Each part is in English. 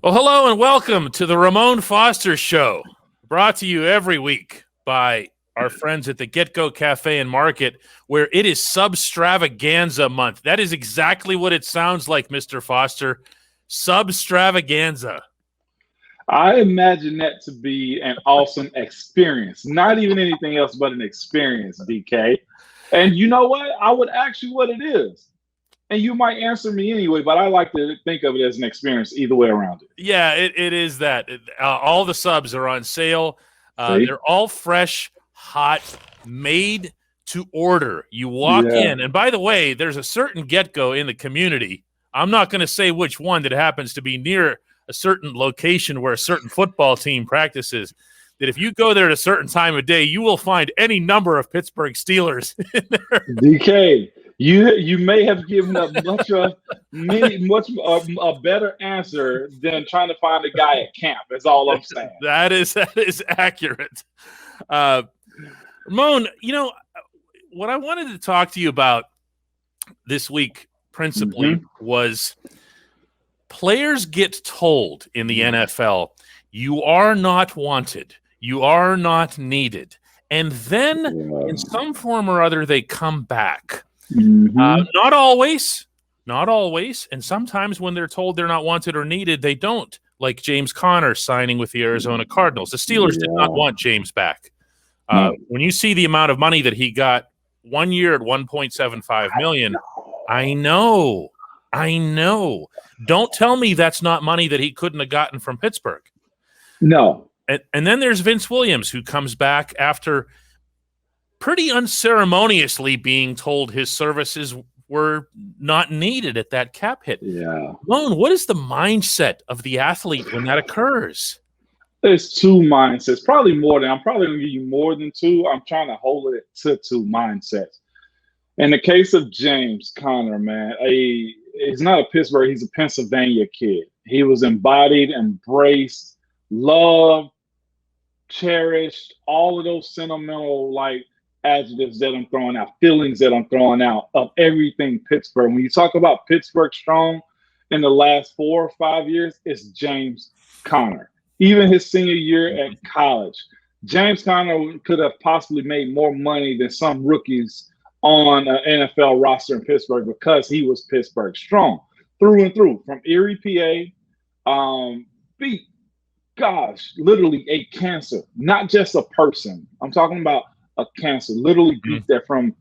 Well, hello and welcome to the Ramon Foster Show, brought to you every week by our friends at the Get-Go Cafe and Market, where it is Substravaganza month. That is exactly what it sounds like, Mr. Foster. Substravaganza. I imagine that to be an awesome experience. Not even anything else but an experience, DK. And you know what? I would ask you what it is. And you might answer me anyway, but I like to think of it as an experience either way around it. Yeah, it is that. All the subs are on sale. They're all fresh, hot, made to order. You walk in. And by the way, there's a certain Get-Go in the community. I'm not going to say which one that happens to be near a certain location where a certain football team practices, that if you go there at a certain time of day, you will find any number of Pittsburgh Steelers in there. DK, you may have given up much a better answer than trying to find a guy at camp. That's all I'm saying. That is accurate. Ramon, you know, what I wanted to talk to you about this week principally was players get told in the NFL, you are not wanted, you are not needed. And then in some form or other, they come back. Not always. And sometimes when they're told they're not wanted or needed, they don't. Like James Conner signing with the Arizona Cardinals. The Steelers did not want James back. When you see the amount of money that he got 1 year at $1.75 million, I know. Don't tell me that's not money that he couldn't have gotten from Pittsburgh. No. And then there's Vince Williams, who comes back after pretty unceremoniously being told his services were not needed at that cap hit. Lone, what is the mindset of the athlete when that occurs? There's two mindsets, probably more than. I'm probably going to give you more than two. I'm trying to hold it to two mindsets. In the case of James Conner, man, he's not a Pittsburgh, he's a Pennsylvania kid. He was embodied, embraced, loved, cherished, all of those sentimental adjectives that I'm throwing out, feelings that I'm throwing out of everything Pittsburgh. When you talk about Pittsburgh strong in the last 4 or 5 years, it's James Conner. Even his senior year at college, James Conner could have possibly made more money than some rookies on an NFL roster in Pittsburgh because he was Pittsburgh strong through and through. From Erie, PA, beat, literally a cancer, not just a person. I'm talking about a cancer, literally beat that from,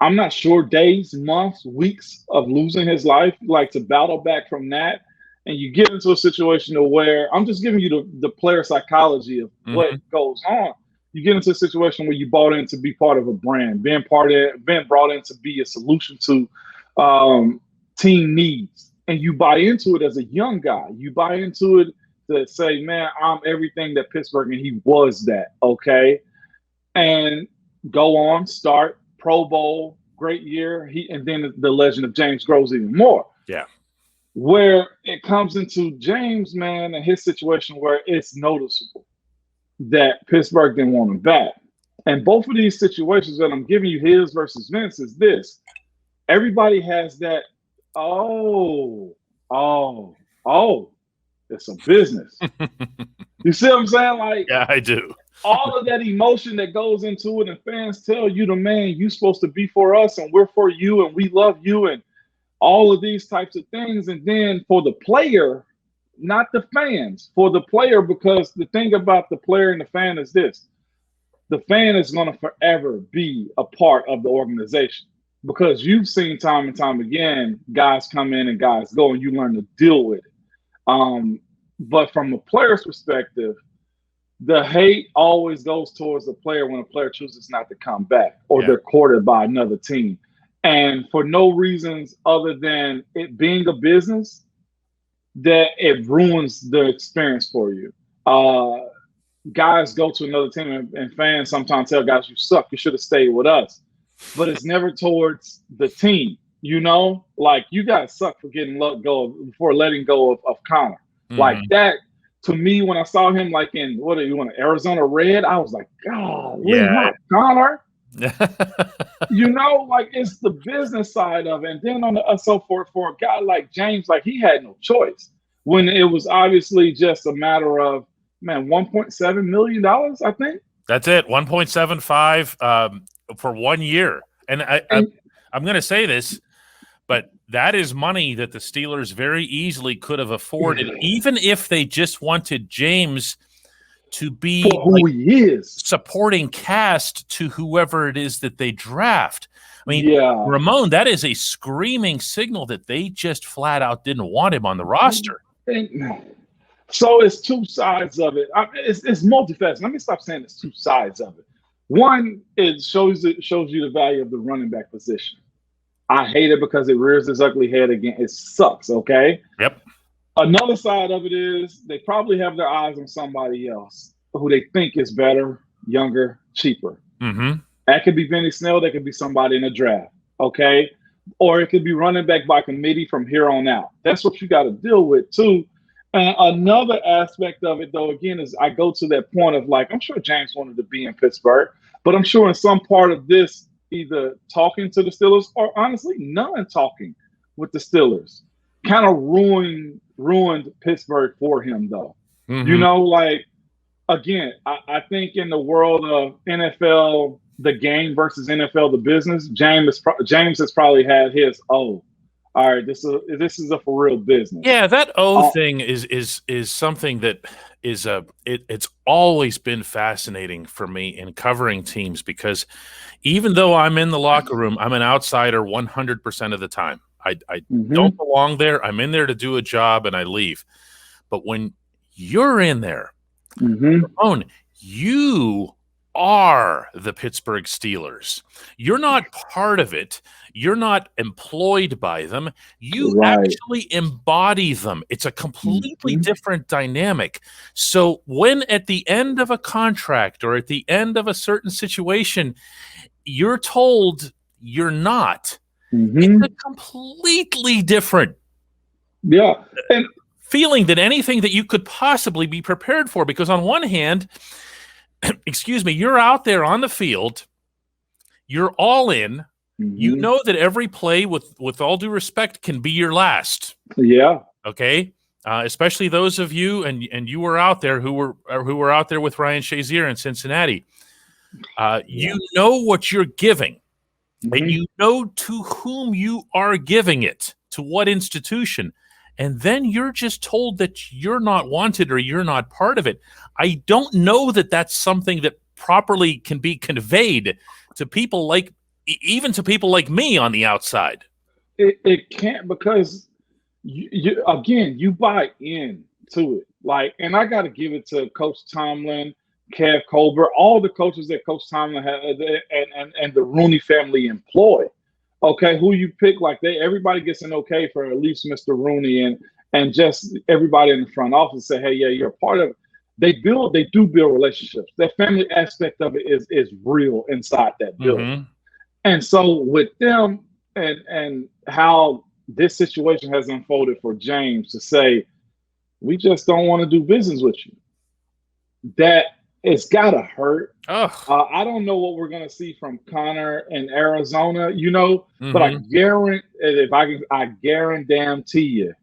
I'm not sure, days, months, weeks of losing his life, to battle back from that. And you get into a situation where, I'm just giving you the player psychology of what goes on. You get into a situation where you bought in to be part of a brand, been brought in to be a solution to team needs. And you buy into it as a young guy. You buy into it to say, man, I'm everything that Pittsburgh, and he was that, okay? And go on, start Pro Bowl, great year. And then the legend of James grows even more. Yeah. Where it comes into James, man, and his situation where it's noticeable that Pittsburgh didn't want him back. And both of these situations that I'm giving you, his versus Vince, is this. Everybody has that, it's a business. You see what I'm saying? Yeah, I do. All of that emotion that goes into it, and fans tell you, you're supposed to be for us, and we're for you, and we love you, and all of these types of things. And then for the player, not the fans, for the player, because the thing about the player and the fan is this. The fan is going to forever be a part of the organization, because you've seen time and time again, guys come in and guys go, and you learn to deal with it. But from a player's perspective, the hate always goes towards the player when a player chooses not to come back, or they're courted by another team. And for no reasons other than it being a business, that it ruins the experience for you. Guys go to another team, and fans sometimes tell guys, you suck, you should have stayed with us. But it's never towards the team, you guys suck for letting go of Conner. Like that, to me, when I saw him in Arizona Red, I was like, God, not Conner. It's the business side of it. And then so for a guy like James, he had no choice. when it was obviously just a matter of, man, $1.7 million, I think. That's it, 1.75 for 1 year. And I'm going to say this, but that is money that the Steelers very easily could have afforded, even if they just wanted James to be for who he is, supporting cast to whoever it is that they draft. I mean, Ramon, that is a screaming signal that they just flat out didn't want him on the roster. So it's two sides of it. It's multifaceted. Let me stop saying it's two sides of it. One, it shows you the value of the running back position. I hate it because it rears its ugly head again. It sucks, okay? Yep. Another side of it is they probably have their eyes on somebody else who they think is better, younger, cheaper. Mm-hmm. That could be Vinny Snell. That could be somebody in the draft, okay? Or it could be running back by committee from here on out. That's what you got to deal with, too. And another aspect of it, though, again, is I go to that point of, like, I'm sure James wanted to be in Pittsburgh, but I'm sure in some part of this, either talking to the Steelers or honestly none talking with the Steelers kind of ruined Pittsburgh for him, though. Mm-hmm. You know, like, again, I think in the world of NFL, the game versus NFL, the business, James has probably had his, all right, this is a for real business. Yeah, that thing is something that is it's always been fascinating for me in covering teams, because even though I'm in the locker room, I'm an outsider 100% of the time. I don't belong there. I'm in there to do a job and I leave. But when you're in there, Ramon, you are the Pittsburgh Steelers. You're not part of it. You're not employed by them. You actually embody them. It's a completely different dynamic. So when at the end of a contract or at the end of a certain situation, you're told you're not, it's a completely different and feeling than anything that you could possibly be prepared for. Because on one hand, excuse me, you're out there on the field, you're all in, you know that every play, with all due respect, can be your last. Yeah. Okay. Especially those of you, and you were out there who were out there with Ryan Shazier in Cincinnati. You know what you're giving, and you know to whom you are giving it, to what institution. And then you're just told that you're not wanted or you're not part of it. I don't know that that's something that properly can be conveyed to people even to people like me on the outside. It can't, because you buy into it. Like, and I got to give it to Coach Tomlin, Kev Colbert, all the coaches that Coach Tomlin had, and the Rooney family employ. Okay, who you pick, like everybody gets an okay for at least Mr. Rooney and just everybody in the front office say, hey, yeah, you're a part of it. They do build relationships. That family aspect of it is real inside that building. And so with them and how this situation has unfolded for James to say, we just don't want to do business with you, that it's gotta hurt. I don't know what we're gonna see from Connor in Arizona, but I guarantee you,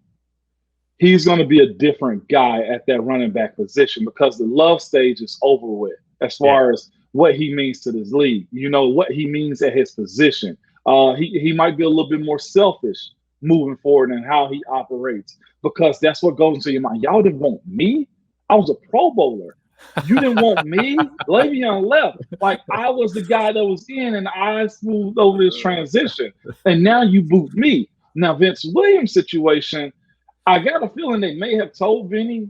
he's gonna be a different guy at that running back position, because the love stage is over with as far as what he means to this league. What he means at his position. He might be a little bit more selfish moving forward in how he operates, because that's what goes into your mind. Y'all didn't want me. I was a Pro Bowler. You didn't want me. Le'Veon left. Like, I was the guy that was in, and I smoothed over this transition. And now you boot me. Now, Vince Williams' situation, I got a feeling they may have told Vinny,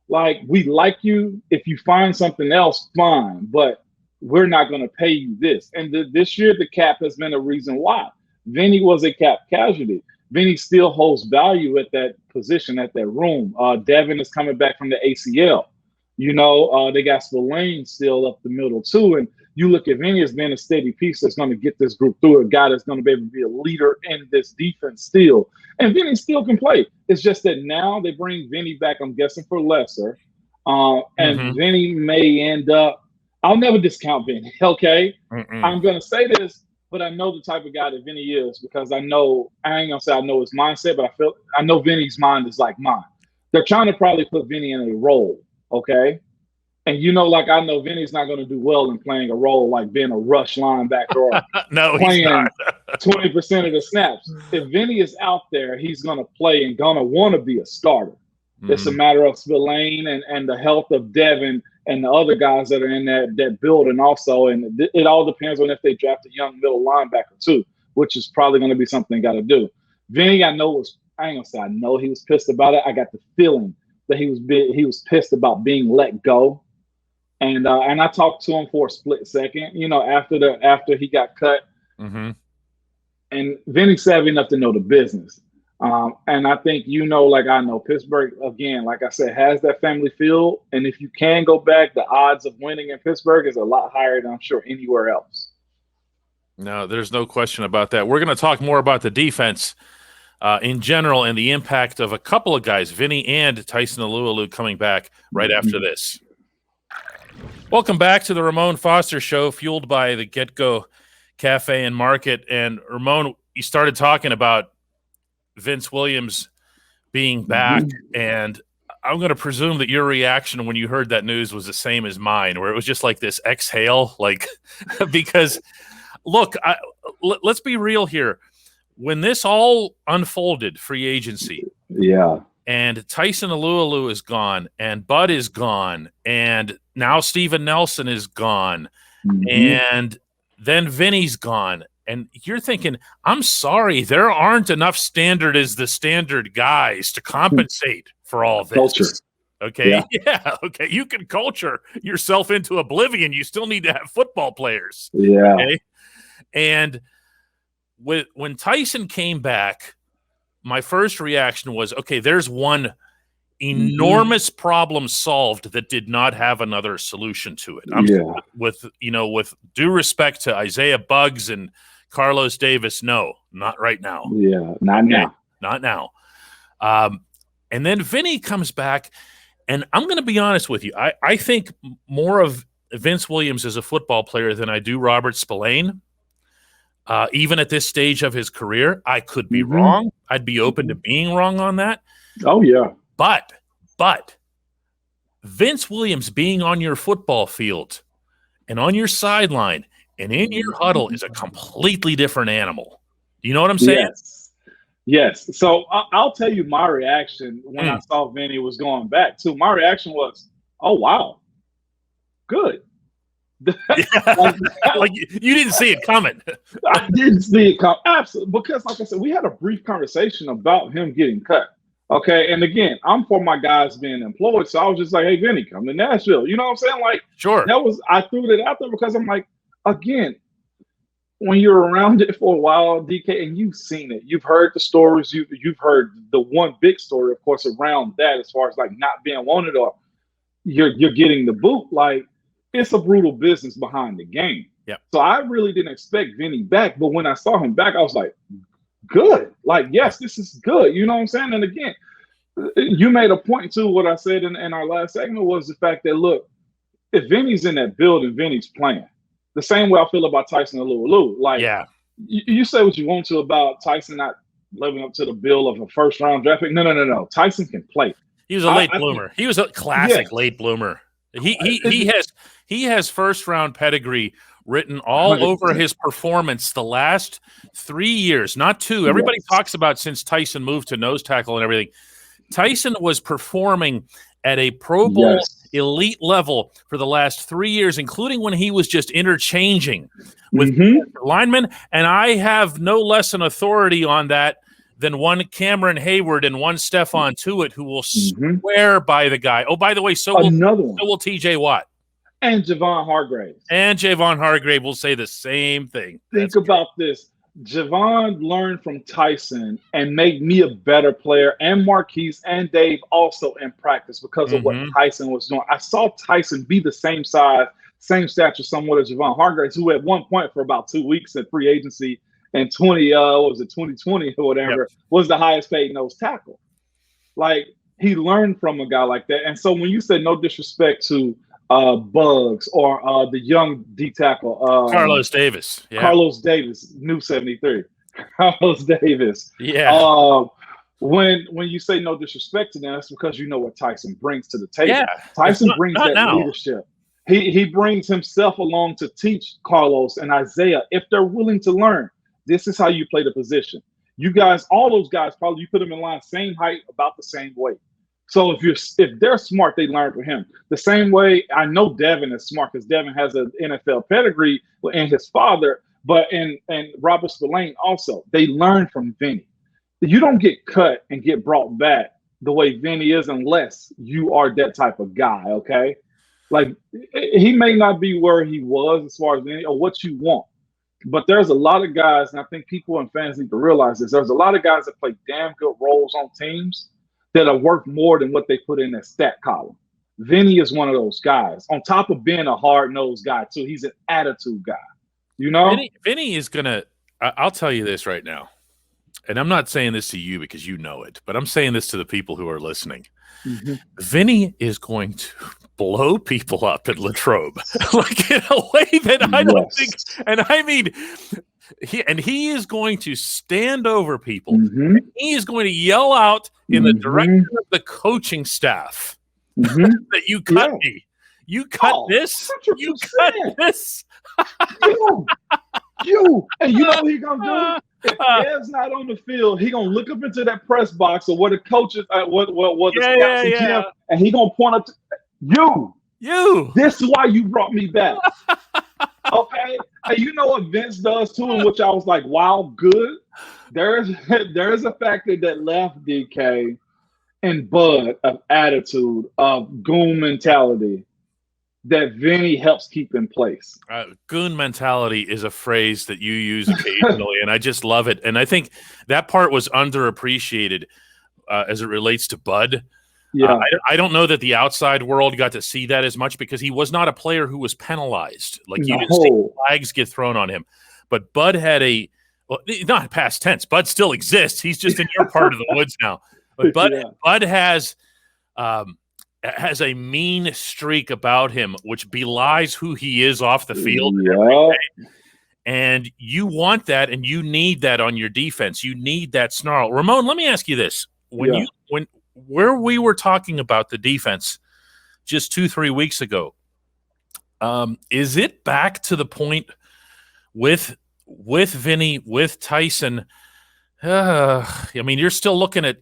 like, we like you. If you find something else, fine. But we're not going to pay you this. And this year, the cap has been a reason why. Vinny was a cap casualty. Vinny still holds value at that position, at that room. Devin is coming back from the ACL. They got Spillane still up the middle too. And you look at Vinny as being a steady piece that's going to get this group through, a guy that's going to be able to be a leader in this defense still. And Vinny still can play. It's just that now they bring Vinny back, I'm guessing, for lesser. And Vinny may end up, I'll never discount Vinny, okay? I'm going to say this, but I know the type of guy that Vinny is, because I ain't going to say I know his mindset, but I know Vinny's mind is like mine. They're trying to probably put Vinny in a role, okay? And like I know Vinny's not going to do well in playing a role like being a rush linebacker or No, playing he's not. 20% of the snaps. If Vinny is out there, he's going to play and going to want to be a starter. It's a matter of Spillane and the health of Devin and the other guys that are in that building also. And it all depends on if they draft a young middle linebacker too, which is probably going to be something they got to do. Vinny, I ain't gonna say I know he was pissed about it. I got the feeling that he was pissed about being let go. And I talked to him for a split second, after he got cut. Mm-hmm. And Vinny's savvy enough to know the business. And I think, like I know, Pittsburgh, again, like I said, has that family feel. And if you can go back, the odds of winning in Pittsburgh is a lot higher than I'm sure anywhere else. No, there's no question about that. We're going to talk more about the defense in general and the impact of a couple of guys, Vinny and Tyson Alualu, coming back right after this. Welcome back to the Ramon Foster Show, fueled by the Get Go Cafe and Market. And Ramon, you started talking about Vince Williams being back, and I'm going to presume that your reaction when you heard that news was the same as mine, where it was just like this exhale, because look, let's be real here. When this all unfolded, free agency, and Tyson Alualu is gone, and Bud is gone, and now Steven Nelson is gone, and then Vinny's gone. And you're thinking, I'm sorry, there aren't enough standard as the standard guys to compensate for all this. Culture. Okay. Yeah. Okay. You can culture yourself into oblivion. You still need to have football players. Yeah. Okay. And when Tyson came back, my first reaction was, okay, there's one enormous problem solved that did not have another solution to it. With due respect to Isaiah Buggs and Carlos Davis, no, not right now. Yeah, not now. Not now. And then Vinny comes back, and I'm going to be honest with you. I think more of Vince Williams as a football player than I do Robert Spillane. Even at this stage of his career, I could be wrong. I'd be open to being wrong on that. Oh, yeah. But Vince Williams being on your football field and on your sideline and in your huddle is a completely different animal. You know what I'm saying? Yes. So I'll tell you my reaction when I saw Vinny was going back too. My reaction was, oh, wow, good. Like you didn't see it coming. I didn't see it come. Absolutely. Because like I said, we had a brief conversation about him getting cut. Okay. And again, I'm for my guys being employed. So I was just like, hey, Vinny, come to Nashville. You know what I'm saying? Like, sure. I threw it out there because I'm like, again, when you're around it for a while, DK, and you've seen it, you've heard the stories, you've heard the one big story, of course, around that, as far as like not being wanted or you're getting the boot. Like, it's a brutal business behind the game. Yeah. So I really didn't expect Vinny back, but when I saw him back, I was like, good. Like, yes, this is good. You know what I'm saying? And again, you made a point too. What I said in our last segment was the fact that, look, if Vinny's in that building, Vinny's playing. The same way I feel about Tyson Alualu. Like, you say what you want to about Tyson not living up to the bill of a first-round draft pick. No. Tyson can play. He was a late bloomer. He was a classic late bloomer. He has first-round pedigree written all 100%. Over his performance the last 3 years, not 2. Everybody talks about since Tyson moved to nose tackle and everything. Tyson was performing at a Pro Bowl elite level for the last 3 years, including when he was just interchanging with linemen. And I have no less an authority on that than one Cameron Hayward and one Stephon Tuitt, who will swear by the guy. Oh, by the way, so will TJ Watt. And Javon Hargrave. And Javon Hargrave will say the same thing. Think about this. Javon learned from Tyson and made me a better player, and Marquise and Dave also in practice because of what Tyson was doing. I saw Tyson be the same size, same stature somewhat as Javon Hargrave, who at one point for about 2 weeks at free agency in 2020 or whatever, was the highest paid nose tackle. Like, he learned from a guy like that. And so when you said no disrespect to Buggs or the young D tackle, Carlos Davis. Carlos Davis, new 73. Carlos Davis. Yeah. when you say no disrespect to them, that's because you know what Tyson brings to the table. Yeah, Tyson brings not that now. leadership. He brings himself along to teach Carlos and Isaiah, if they're willing to learn, this is how you play the position. You guys, all those guys, probably you put them in line, same height, about the same weight. So if they're smart, they learn from him. The same way I know Devin is smart because Devin has an NFL pedigree and his father, and Robert Spillane also. They learn from Vinny. You don't get cut and get brought back the way Vinny is unless you are that type of guy, okay? Like, he may not be where he was as far as Vinny or what you want, but there's a lot of guys, and I think people and fans need to realize this. There's a lot of guys that play damn good roles on teams that are worth more than what they put in that stat column. Vinny is one of those guys. On top of being a hard-nosed guy, too, he's an attitude guy. You know? Vinny is going to – I'll tell you this right now, and I'm not saying this to you because you know it, but I'm saying this to the people who are listening. Mm-hmm. Vinny is going to blow people up at Latrobe, like in a way that I don't think – and I mean – he is going to stand over people. Mm-hmm. He is going to yell out in the direction of the coaching staff that you cut me. You cut this. 100%. You cut this. you. And you know what he's going to do? If Ev's not on the field, he's going to look up into that press box or where the coaches, gym, and he's going to point up to you. This is why you brought me back. Okay, and you know what Vince does too, in which I was like, wow, good. There is a factor that left DK and Bud of attitude, of goon mentality that Vinny helps keep in place. Goon mentality is a phrase that you use occasionally, and I just love it. And I think that part was underappreciated as it relates to Bud. Yeah, I don't know that the outside world got to see that as much because he was not a player who was penalized. Like you didn't see flags get thrown on him. But Bud had not past tense. Bud still exists. He's just in your part of the woods now. But Bud has a mean streak about him, which belies who he is off the field. Yeah. And you want that, and you need that on your defense. You need that snarl. Ramon, let me ask you this: where we were talking about the defense just 2-3 weeks ago, is it back to the point with Vinny, with Tyson? I mean, you're still looking at,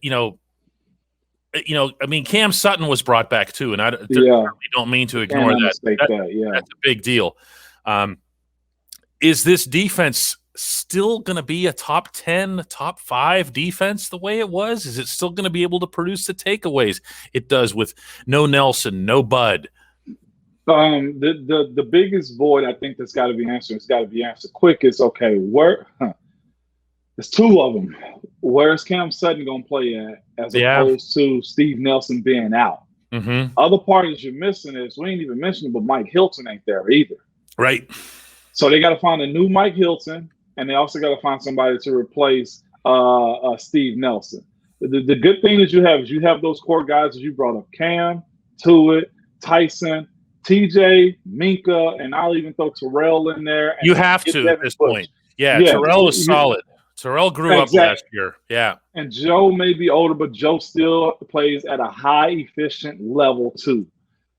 I mean, Cam Sutton was brought back too, and I don't mean to ignore that. That's a big deal. Is this defense still going to be a top 10, top 5 defense the way it was? Is it still going to be able to produce the takeaways it does with no Nelson, no Bud? The biggest void I think that's got to be answered, it's got to be answered quick, is okay, there's 2 of them. Where's Cam Sutton going to play at as opposed to Steve Nelson being out? Mm-hmm. Other parties you're missing is, we ain't even mentioning, but Mike Hilton ain't there either. Right. So they got to find a new Mike Hilton, and they also got to find somebody to replace Steve Nelson. The good thing is you have those core guys that you brought up: Cam, Tuitt, Tyson, TJ, Minka, and I'll even throw Terrell in there. You have to at this point. Yeah, Terrell is solid. Terrell grew up last year. Yeah. And Joe may be older, but Joe still plays at a high efficient level too.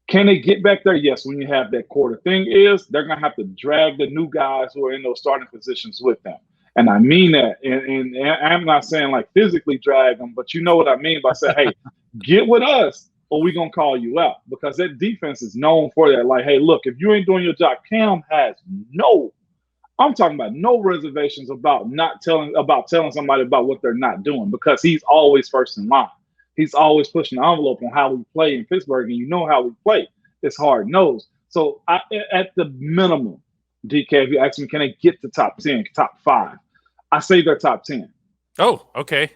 Can they get back there? Yes, when you have that core. The thing is, they're going to have to drag the new guys who are in those starting positions with them. And I mean that. And I'm not saying like physically drag them, but you know what I mean by saying, hey, get with us or we're going to call you out. Because that defense is known for that. Like, hey, look, if you ain't doing your job, Cam has I'm talking about no reservations about telling somebody about what they're not doing, because he's always first in line. He's always pushing the envelope on how we play in Pittsburgh, and you know how we play. It's hard-nosed. So at the minimum, DK, if you ask me, can they get to top 10, top 5? I say they're top 10. Oh, okay.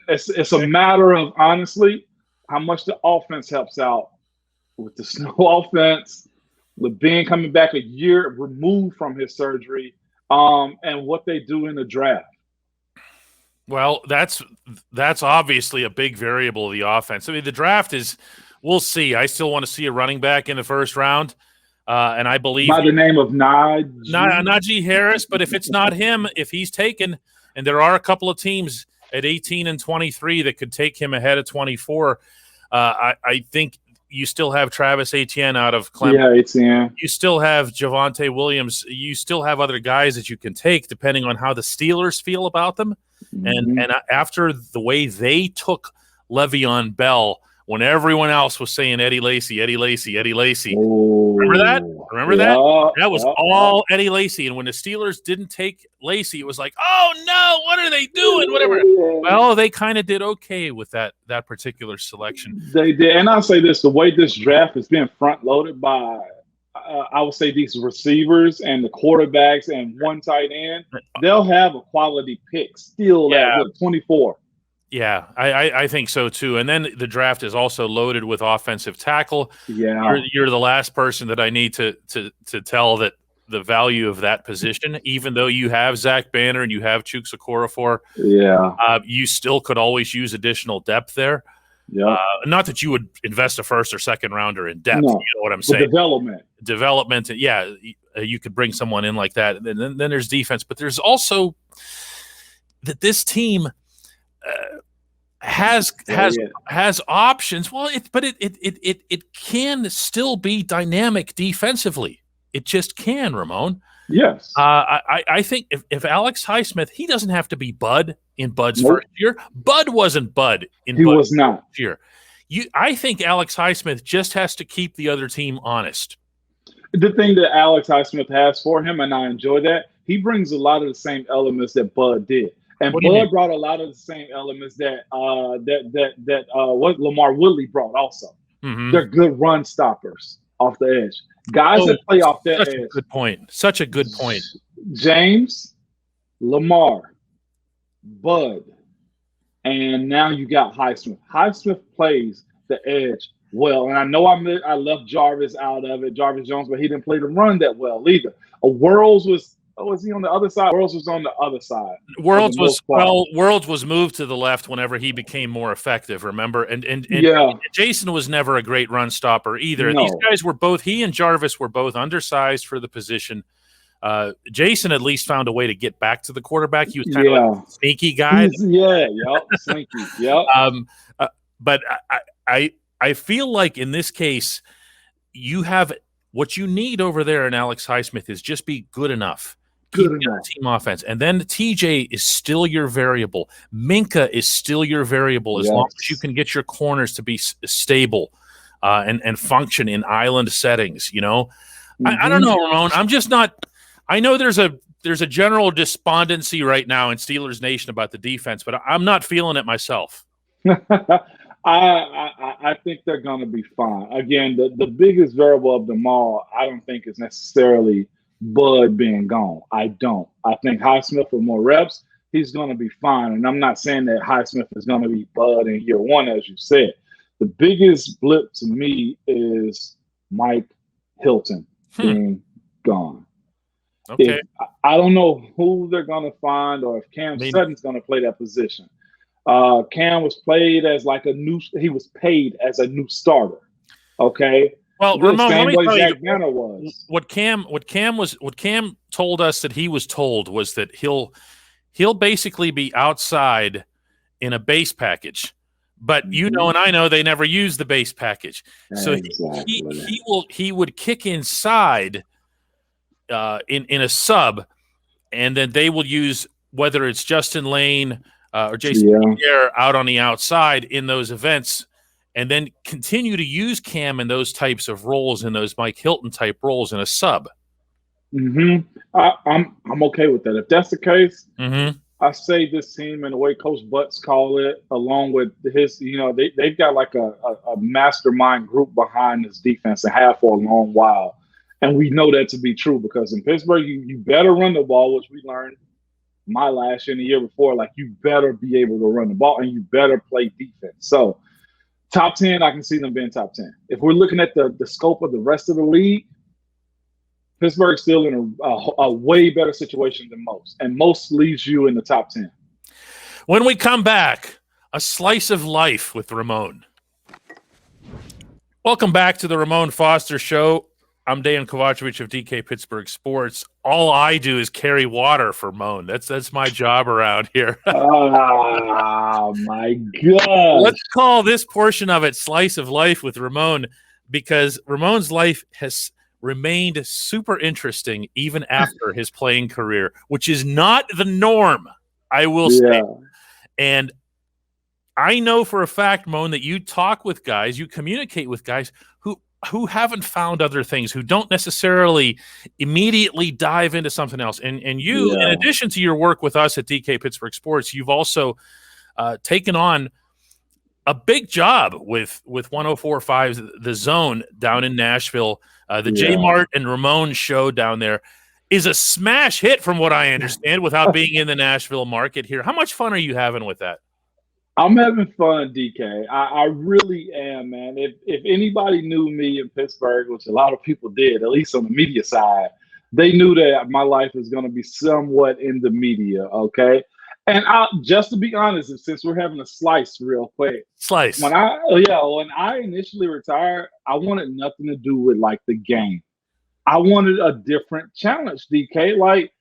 It's a matter of, honestly, how much the offense helps out with the snow offense, with Ben coming back a year removed from his surgery, and what they do in the draft. Well, that's obviously a big variable of the offense. I mean, the draft is – we'll see. I still want to see a running back in the first round, and I believe – by the name of Najee Harris, but if it's not him, if he's taken – and there are a couple of teams at 18 and 23 that could take him ahead of 24. I think you still have Travis Etienne out of Clemson. Yeah, Etienne. You still have Javonte Williams. You still have other guys that you can take depending on how the Steelers feel about them. And after the way they took Le'Veon Bell when everyone else was saying Eddie Lacy. Oh, Remember that? That? That was all Eddie Lacy. And when the Steelers didn't take Lacy, it was like, oh, no, what are they doing? Whatever. Well, they kind of did okay with that particular selection. They did. And I'll say this, the way this draft is being front-loaded by, I would say, these receivers and the quarterbacks and one tight end, they'll have a quality pick still at 24. Yeah, I think so too. And then the draft is also loaded with offensive tackle. Yeah, you're the last person that I need to tell that the value of that position, even though you have Zach Banner and you have Chuks Okorafor, you still could always use additional depth there. Yeah, not that you would invest a first or second rounder in depth. No, you know what I'm saying? Development. Yeah, you could bring someone in like that. And then there's defense, but there's also that this team has options. Well, it can still be dynamic defensively. It just can, Ramon. Yes. I think if Alex Highsmith, he doesn't have to be Bud in Bud's first year. Bud wasn't Bud in Bud's first year. I think Alex Highsmith just has to keep the other team honest. The thing that Alex Highsmith has for him, and I enjoy that, he brings a lot of the same elements that Bud did. And Bud brought a lot of the same elements that what Lamar Woodley brought also. Mm-hmm. They're good run stoppers off the edge. Guys that play off that edge. Such a good point. James, Lamar, Bud, and now you got Highsmith. Highsmith plays the edge well. And I know I left Jarvis out of it, Jarvis Jones, but he didn't play the run that well either. Was he on the other side? Worlds was on the other side. Worlds was moved to the left whenever he became more effective, remember? And Jason was never a great run stopper either. No. These guys were both, he and Jarvis were both undersized for the position. Jason at least found a way to get back to the quarterback. He was kind of like a sneaky guy. Sneaky. But I feel like in this case, you have what you need over there in Alex Highsmith is just be good enough. Team offense. And then TJ is still your variable. Minka is still your variable as long as you can get your corners to be stable and function in island settings, you know? I don't know, Ramon. I'm just not – I know there's a general despondency right now in Steelers Nation about the defense, but I'm not feeling it myself. I think they're going to be fine. Again, the biggest variable of them all, I don't think is necessarily – Bud being gone. I don't. I think Highsmith with more reps, he's going to be fine. And I'm not saying that Highsmith is going to be Bud in year one, as you said. The biggest blip to me is Mike Hilton being gone. Okay. I don't know who they're going to find or if Cam Sutton's going to play that position. Cam was paid as a new starter. Okay. Well, Ramon, let me tell you what Cam told us that he was told was that he'll basically be outside in a base package, but you know and I know they never use the base package, so he would kick inside in a sub, and then they will use whether it's Justin Lane or Jason Pierre out on the outside in those events. And then continue to use Cam in those types of roles, in those Mike Hilton type roles in a sub. I'm okay with that. If that's the case, I say this team and the way Coach Butts call it, along with his, they've got like a mastermind group behind this defense and have for a long while. And we know that to be true because in Pittsburgh, you better run the ball, which we learned my last year and the year before. Like you better be able to run the ball and you better play defense. So top 10, I can see them being top 10. If we're looking at the scope of the rest of the league, Pittsburgh's still in a way better situation than most. And most leaves you in the top 10. When we come back, a slice of life with Ramon. Welcome back to the Ramon Foster Show. I'm Dan Kovacevic of DK Pittsburgh Sports. All I do is carry water for Moan. That's my job around here. Oh my God! Let's call this portion of it Slice of Life with Ramon, because Ramon's life has remained super interesting even after his playing career, which is not the norm, I will say. And I know for a fact, Moan, that you talk with guys, you communicate with guys who haven't found other things, who don't necessarily immediately dive into something else. And you, in addition to your work with us at DK Pittsburgh Sports, you've also taken on a big job with 104.5 The Zone down in Nashville. The J Mart and Ramon show down there is a smash hit from what I understand without being in the Nashville market here. How much fun are you having with that? I'm having fun, DK. I really am, man. If anybody knew me in Pittsburgh, which a lot of people did, at least on the media side, they knew that my life is going to be somewhat in the media, okay? And just to be honest, since we're having a slice real quick. Slice. When I initially retired, I wanted nothing to do with, like, the game. I wanted a different challenge, DK. Like,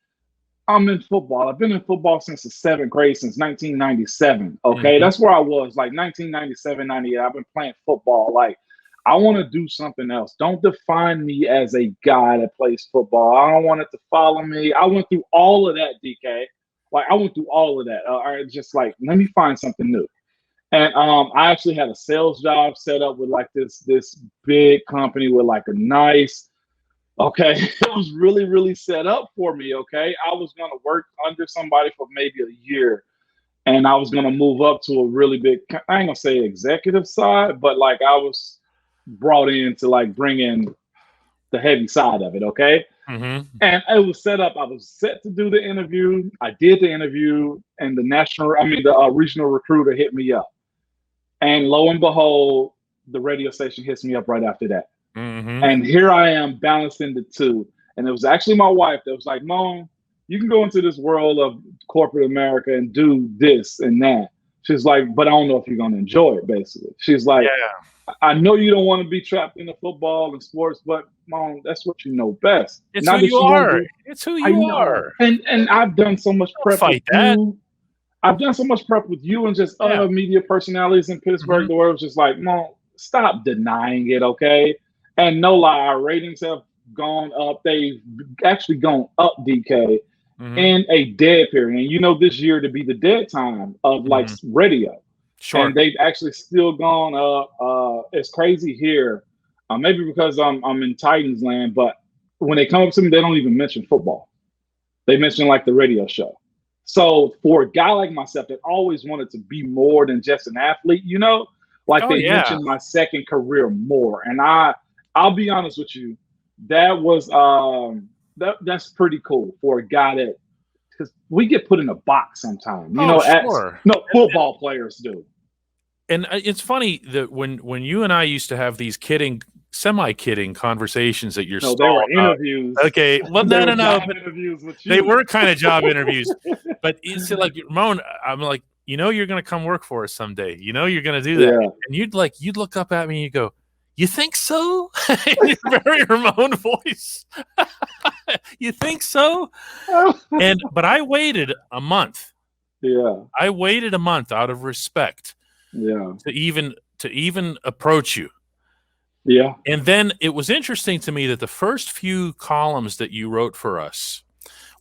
I'm in football. I've been in football since the 7th grade, since 1997. Okay, that's where I was, like 1997, 98. I've been playing football. Like, I want to do something else. Don't define me as a guy that plays football. I don't want it to follow me. I went through all of that, DK. Like, I went through all of that. Just like, let me find something new. And I actually had a sales job set up with like this big company with like a nice. Okay, it was really, really set up for me, okay? I was going to work under somebody for maybe a year, and I was going to move up to a really big, I ain't going to say executive side, but like I was brought in to like bring in the heavy side of it, okay? And it was set up. I was set to do the interview. I did the interview, and the regional recruiter hit me up. And lo and behold, the radio station hits me up right after that. And here I am balancing the two. And it was actually my wife that was like, Mom, you can go into this world of corporate America and do this and that. She's like, but I don't know if you're going to enjoy it, basically. She's like, I know you don't want to be trapped in the football and sports, but Mom, that's what you know best. It's who you are. It's who you are. And I've done so much prep with you. I've done so much prep with you and just other media personalities in Pittsburgh where it was just like, Mom, stop denying it, okay? And no lie, our ratings have gone up. They've actually gone up, DK, in a dead period. And you know this year to be the dead time of like radio. Sure. And they've actually still gone up. It's crazy here. Maybe because I'm in Titans land, but when they come up to me, they don't even mention football. They mention like the radio show. So for a guy like myself that always wanted to be more than just an athlete, you know, like they mentioned my second career more. And I'll be honest with you, that was that's pretty cool for a guy that, because we get put in a box sometimes, you know. Football players do. And it's funny that when you and I used to have these semi-kidding conversations at your store. They were interviews. Okay, well, no. Interviews with you. They were kind of job interviews, but it's like, Ramon, I'm like, you know, you're going to come work for us someday. You know, you're going to do that, and you'd look up at me and you go, you think so? In your very Ramon voice. You think so? But I waited a month. Yeah. I waited a month out of respect. Yeah. To even approach you. Yeah. And then it was interesting to me that the first few columns that you wrote for us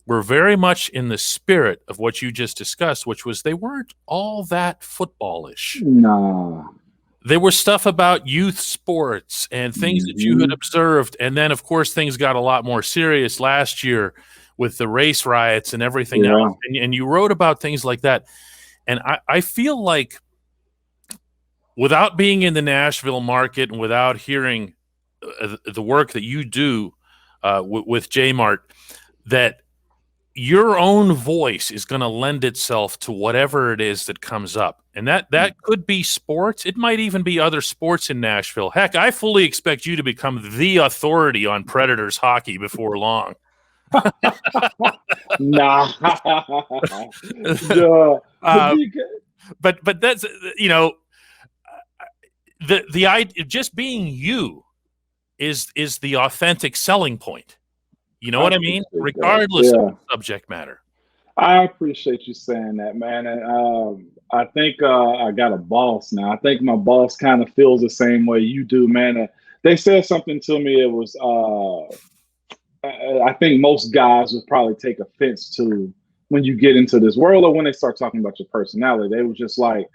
were very much in the spirit of what you just discussed, which was they weren't all that footballish. No. There was stuff about youth sports and things that you had observed. And then, of course, things got a lot more serious last year with the race riots and everything else. And you wrote about things like that. And I feel like without being in the Nashville market and without hearing the work that you do with J Mart, that your own voice is going to lend itself to whatever it is that comes up. And that could be sports. It might even be other sports in Nashville. Heck, I fully expect you to become the authority on Predators hockey before long. Nah. But that's, you know, the idea, just being you is the authentic selling point. You know what I mean? Regardless of subject matter. I appreciate you saying that, man. And I think I got a boss now. I think my boss kind of feels the same way you do, man. And they said something to me. It was I think most guys would probably take offense to when you get into this world or when they start talking about your personality. They were just like,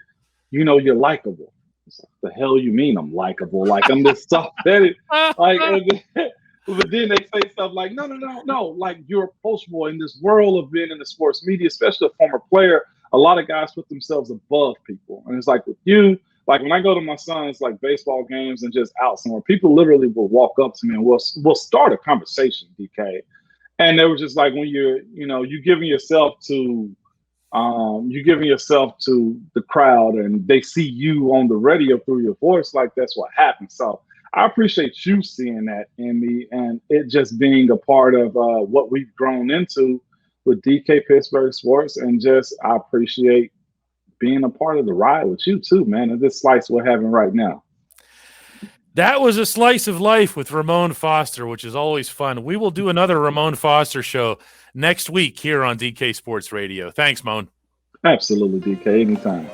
you're likable. It's like, the hell you mean I'm likable? Like I'm this soft-headed. Like, but then they say stuff like, no. Like you're approachable in this world of being in the sports media, especially a former player. A lot of guys put themselves above people. And it's like with you, like when I go to my son's like baseball games and just out somewhere, people literally will walk up to me and we'll start a conversation, DK. And they were just like, when you're giving yourself to the crowd and they see you on the radio through your voice, like that's what happens. So I appreciate you seeing that in me and it just being a part of what we've grown into with DK Pittsburgh Sports. And just, I appreciate being a part of the ride with you too, man. And this slice we're having right now. That was a slice of life with Ramon Foster, which is always fun. We will do another Ramon Foster show next week here on DK Sports Radio. Thanks, Moan. Absolutely, DK. Anytime.